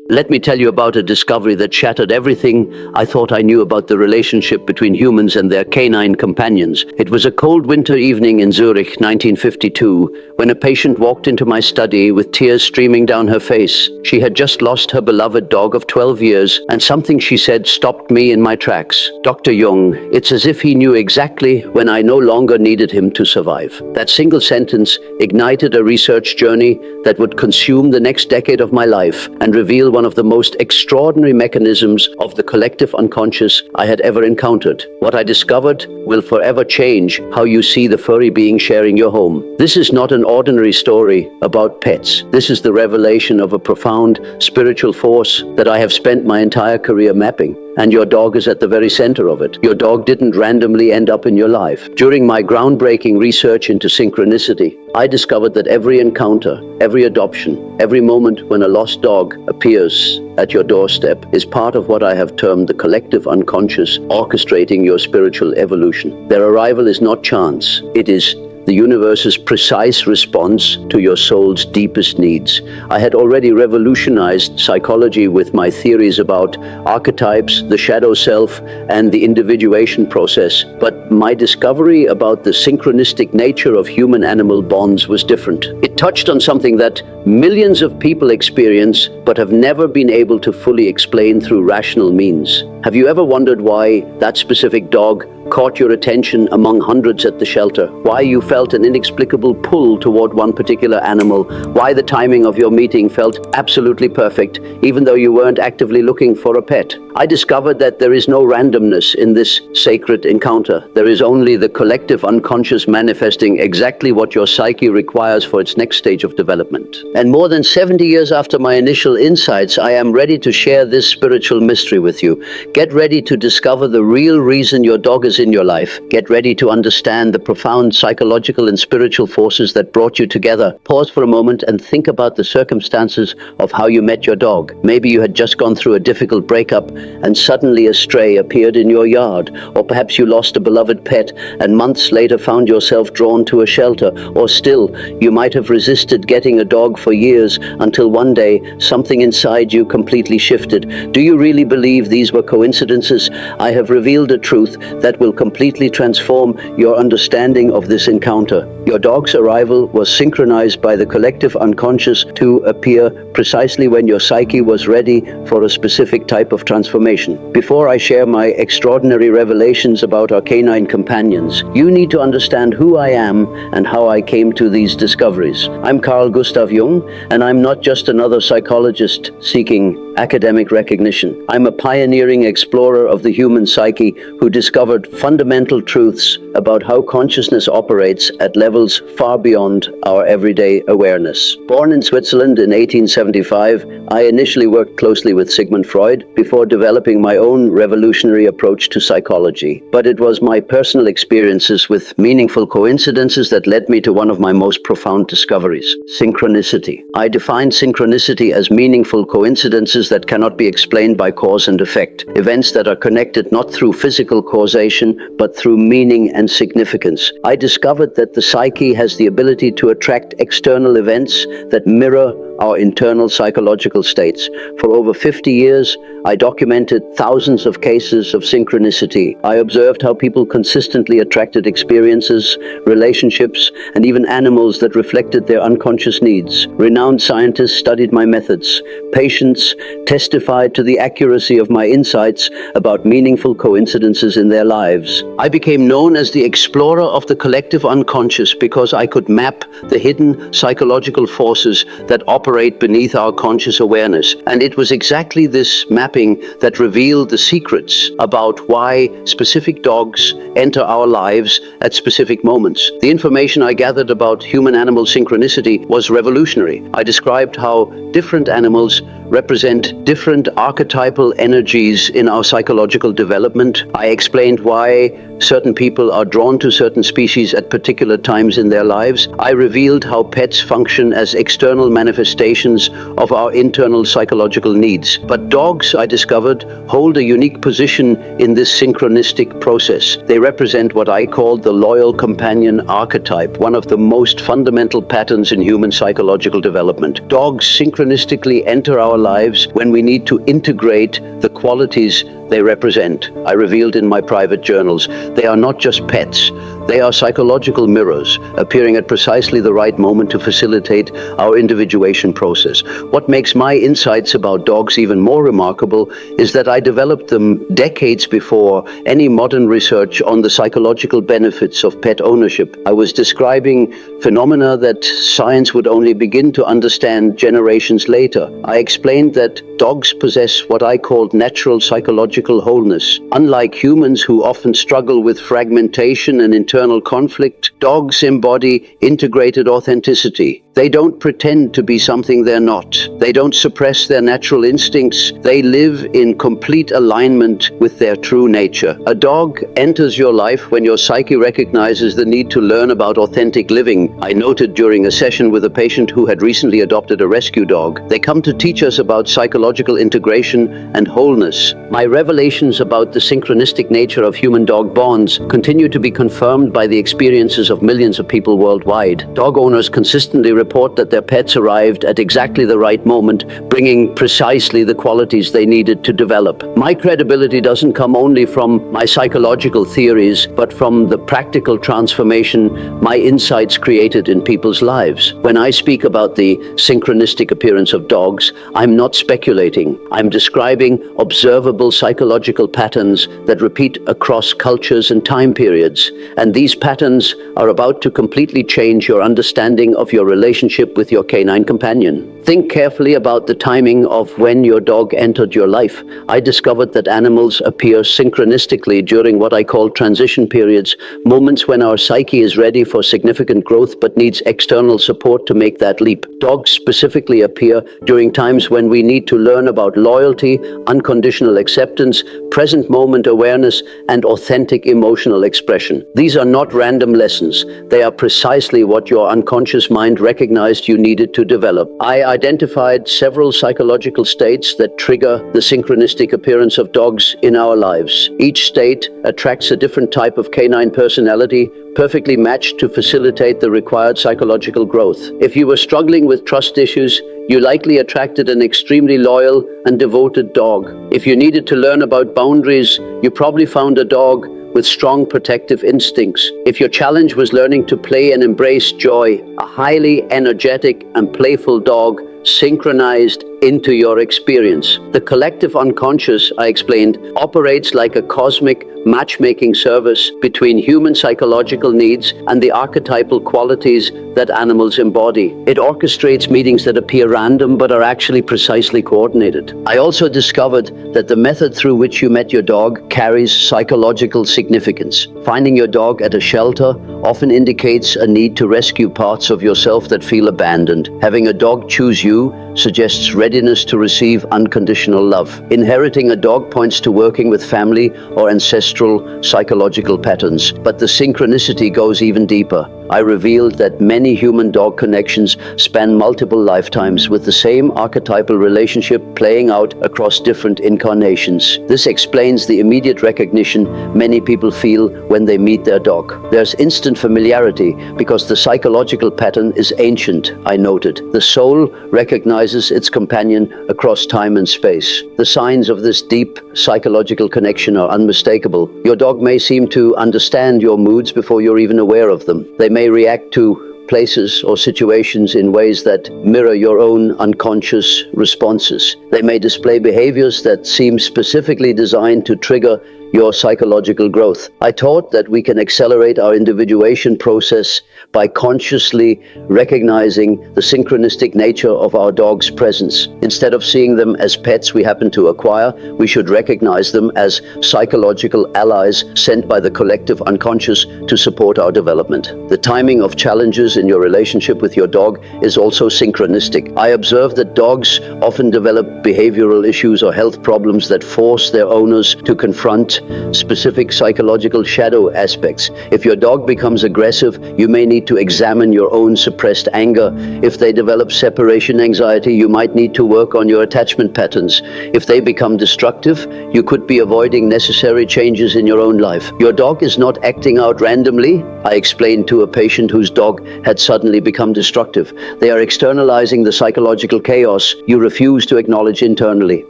Let me tell you about a discovery that shattered everything I thought I knew about the relationship between humans and their canine companions. It was a cold winter evening in Zurich, 1952, when a patient walked into my study with tears streaming down her face. She had just lost her beloved dog of 12 years, and something she said stopped me in my tracks. "Dr. Jung, it's as if he knew exactly when I no longer needed him to survive." That single sentence ignited a research journey that would consume the next decade of my life and reveal one of the most extraordinary mechanisms of the collective unconscious I had ever encountered. What I discovered will forever change how you see the furry being sharing your home. This is not an ordinary story about pets. This is the revelation of a profound spiritual force that I have spent my entire career mapping. And your dog is at the very center of it. Your dog didn't randomly end up in your life. During my groundbreaking research into synchronicity, I discovered that every encounter, every adoption, every moment when a lost dog appears at your doorstep is part of what I have termed the collective unconscious orchestrating your spiritual evolution. Their arrival is not chance. It is the universe's precise response to your soul's deepest needs. I had already revolutionized psychology with my theories about archetypes, the shadow self, and the individuation process, but my discovery about the synchronistic nature of human-animal bonds was different. It touched on something that millions of people experience but have never been able to fully explain through rational means. Have you ever wondered why that specific dog caught your attention among hundreds at the shelter? Why you felt an inexplicable pull toward one particular animal? Why the timing of your meeting felt absolutely perfect, even though you weren't actively looking for a pet? I discovered that there is no randomness in this sacred encounter. There is only the collective unconscious manifesting exactly what your psyche requires for its next stage of development. And more than 70 years after my initial insights, I am ready to share this spiritual mystery with you. Get ready to discover the real reason your dog is in your life. Get ready to understand the profound psychological and spiritual forces that brought you together. Pause for a moment and think about the circumstances of how you met your dog. Maybe you had just gone through a difficult breakup and suddenly a stray appeared in your yard. Or perhaps you lost a beloved pet and months later found yourself drawn to a shelter. Or still, you might have resisted getting a dog for years until one day something inside you completely shifted. Do you really believe these were coincidences? I have revealed a truth that will completely transform your understanding of this encounter. Your dog's arrival was synchronized by the collective unconscious to appear precisely when your psyche was ready for a specific type of transformation. Before I share my extraordinary revelations about our canine companions, you need to understand who I am and how I came to these discoveries. I'm Carl Jung, and I'm not just another psychologist seeking academic recognition. I'm a pioneering explorer of the human psyche who discovered fundamental truths about how consciousness operates at levels far beyond our everyday awareness. Born in Switzerland in 1875, I initially worked closely with Sigmund Freud before developing my own revolutionary approach to psychology. But it was my personal experiences with meaningful coincidences that led me to one of my most profound discoveries: synchronicity. I define synchronicity as meaningful coincidences that cannot be explained by cause and effect. Events that are connected not through physical causation, but through meaning and significance. I discovered that the psyche has the ability to attract external events that mirror our internal psychological states. For over 50 years, I documented thousands of cases of synchronicity. I observed how people consistently attracted experiences, relationships, and even animals that reflected their unconscious needs. Renowned scientists studied my methods. Patients testified to the accuracy of my insights about meaningful coincidences in their lives. I became known as the explorer of the collective unconscious because I could map the hidden psychological forces that operate beneath our conscious awareness. And it was exactly this mapping that revealed the secrets about why specific dogs enter our lives at specific moments. The information I gathered about human-animal synchronicity was revolutionary. I described how different animals represent different archetypal energies in our psychological development. I explained why certain people are drawn to certain species at particular times in their lives. I revealed how pets function as external manifestations of our internal psychological needs. But dogs, I discovered, hold a unique position in this synchronistic process. They represent what I called the loyal companion archetype, one of the most fundamental patterns in human psychological development. Dogs synchronistically enter our our lives when we need to integrate the qualities they represent. I revealed in my private journals, they are not just pets. They are psychological mirrors, appearing at precisely the right moment to facilitate our individuation process. What makes my insights about dogs even more remarkable is that I developed them decades before any modern research on the psychological benefits of pet ownership. I was describing phenomena that science would only begin to understand generations later. I explained that dogs possess what I called natural psychological wholeness. Unlike humans who often struggle with fragmentation and internal conflict, dogs embody integrated authenticity. They don't pretend to be something they're not. They don't suppress their natural instincts. They live in complete alignment with their true nature. A dog enters your life when your psyche recognizes the need to learn about authentic living. I noted during a session with a patient who had recently adopted a rescue dog. They come to teach us about psychological integration and wholeness. My revelations about the synchronistic nature of human-dog bonds continue to be confirmed by the experiences of millions of people worldwide. Dog owners consistently report that their pets arrived at exactly the right moment, bringing precisely the qualities they needed to develop. My credibility doesn't come only from my psychological theories, but from the practical transformation my insights created in people's lives. When I speak about the synchronistic appearance of dogs, I'm not speculating. I'm describing observable psychological patterns that repeat across cultures and time periods. And these patterns are about to completely change your understanding of your relationship with your canine companion. Think carefully about the timing of when your dog entered your life. I discovered that animals appear synchronistically during what I call transition periods, moments when our psyche is ready for significant growth but needs external support to make that leap. Dogs specifically appear during times when we need to learn about loyalty, unconditional acceptance, present moment awareness, and authentic emotional expression. These are not random lessons. They are precisely what your unconscious mind recognized you needed to develop. I identified several psychological states that trigger the synchronistic appearance of dogs in our lives. Each state attracts a different type of canine personality, perfectly matched to facilitate the required psychological growth. If you were struggling with trust issues, you likely attracted an extremely loyal and devoted dog. If you needed to learn about boundaries, you probably found a dog with strong protective instincts. If your challenge was learning to play and embrace joy, a highly energetic and playful dog synchronized into your experience. The collective unconscious, I explained, operates like a cosmic matchmaking service between human psychological needs and the archetypal qualities that animals embody. It orchestrates meetings that appear random but are actually precisely coordinated. I also discovered that the method through which you met your dog carries psychological significance. Finding your dog at a shelter often indicates a need to rescue parts of yourself that feel abandoned. Having a dog choose you suggests readiness to receive unconditional love. Inheriting a dog points to working with family or ancestral psychological patterns, but the synchronicity goes even deeper. I revealed that many human-dog connections span multiple lifetimes, with the same archetypal relationship playing out across different incarnations. This explains the immediate recognition many people feel when they meet their dog. There's instant familiarity because the psychological pattern is ancient, I noted. The soul recognizes its companion across time and space. The signs of this deep psychological connection are unmistakable. Your dog may seem to understand your moods before you're even aware of them. They may react to places or situations in ways that mirror your own unconscious responses. They may display behaviors that seem specifically designed to trigger your psychological growth. I taught that we can accelerate our individuation process by consciously recognizing the synchronistic nature of our dog's presence. Instead of seeing them as pets we happen to acquire, we should recognize them as psychological allies sent by the collective unconscious to support our development. The timing of challenges in your relationship with your dog is also synchronistic. I observed that dogs often develop behavioral issues or health problems that force their owners to confront suggests specific psychological shadow aspects. If your dog becomes aggressive, you may need to examine your own suppressed anger. If they develop separation anxiety, you might need to work on your attachment patterns. If they become destructive, you could be avoiding necessary changes in your own life. Your dog is not acting out randomly, I explained to a patient whose dog had suddenly become destructive. They are externalizing the psychological chaos you refuse to acknowledge internally.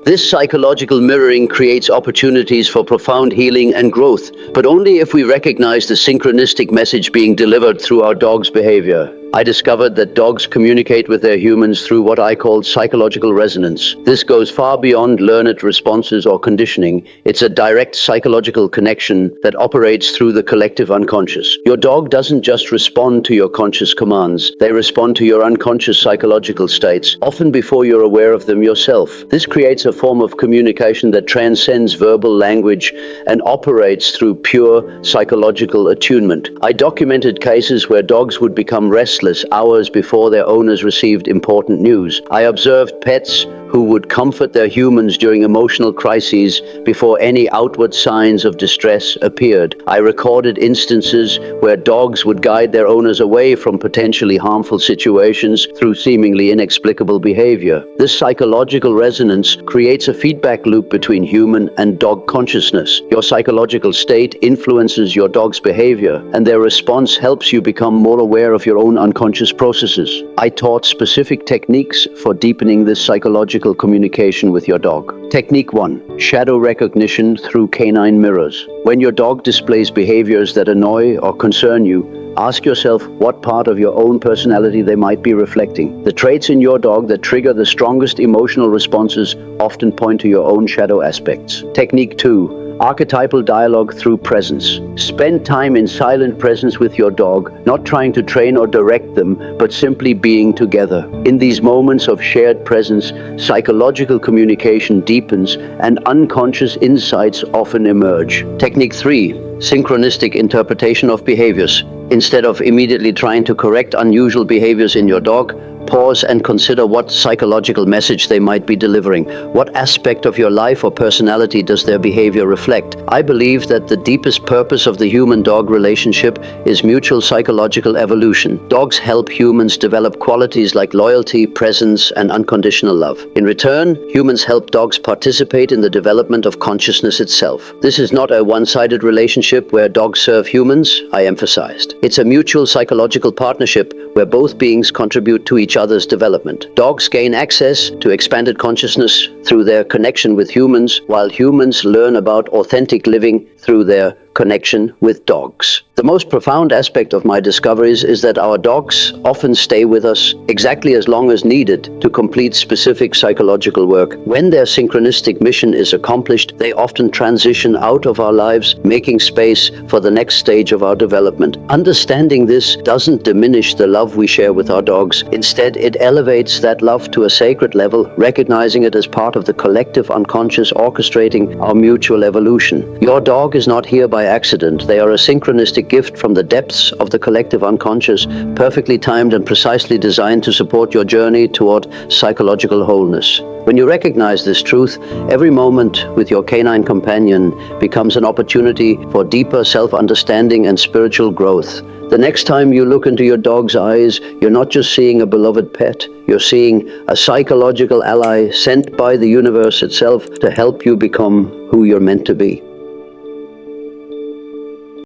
This psychological mirroring creates opportunities for profound healing and growth, but only if we recognize the synchronistic message being delivered through our dog's behavior. I discovered that dogs communicate with their humans through what I call psychological resonance. This goes far beyond learned responses or conditioning. It's a direct psychological connection that operates through the collective unconscious. Your dog doesn't just respond to your conscious commands. They respond to your unconscious psychological states, often before you're aware of them yourself. This creates a form of communication that transcends verbal language and operates through pure psychological attunement. I documented cases where dogs would become restless hours before their owners received important news. I observed pets who would comfort their humans during emotional crises before any outward signs of distress appeared. I recorded instances where dogs would guide their owners away from potentially harmful situations through seemingly inexplicable behavior. This psychological resonance creates a feedback loop between human and dog consciousness. Your psychological state influences your dog's behavior, and their response helps you become more aware of your own unconscious processes. I taught specific techniques for deepening this psychological communication with your dog. Technique 1. Shadow recognition through canine mirrors. When your dog displays behaviors that annoy or concern you, ask yourself what part of your own personality they might be reflecting. The traits in your dog that trigger the strongest emotional responses often point to your own shadow aspects. Technique 2. Archetypal dialogue through presence. Spend time in silent presence with your dog, not trying to train or direct them, but simply being together. In these moments of shared presence, psychological communication deepens and unconscious insights often emerge. Technique 3. Synchronistic interpretation of behaviors. Instead of immediately trying to correct unusual behaviors in your dog, pause and consider what psychological message they might be delivering. What aspect of your life or personality does their behavior reflect? I believe that the deepest purpose of the human-dog relationship is mutual psychological evolution. Dogs help humans develop qualities like loyalty, presence, and unconditional love. In return, humans help dogs participate in the development of consciousness itself. This is not a one-sided relationship where dogs serve humans, I emphasized. It's a mutual psychological partnership where both beings contribute to each other's development. Dogs gain access to expanded consciousness through their connection with humans, while humans learn about authentic living through their connection with dogs. The most profound aspect of my discoveries is that our dogs often stay with us exactly as long as needed to complete specific psychological work. When their synchronistic mission is accomplished, they often transition out of our lives, making space for the next stage of our development. Understanding this doesn't diminish the love we share with our dogs. Instead, it elevates that love to a sacred level, recognizing it as part of the collective unconscious orchestrating our mutual evolution. Your dog is not here by accident. They are a synchronistic gift from the depths of the collective unconscious, perfectly timed and precisely designed to support your journey toward psychological wholeness. When you recognize this truth, every moment with your canine companion becomes an opportunity for deeper self-understanding and spiritual growth. The next time you look into your dog's eyes, you're not just seeing a beloved pet, you're seeing a psychological ally sent by the universe itself to help you become who you're meant to be.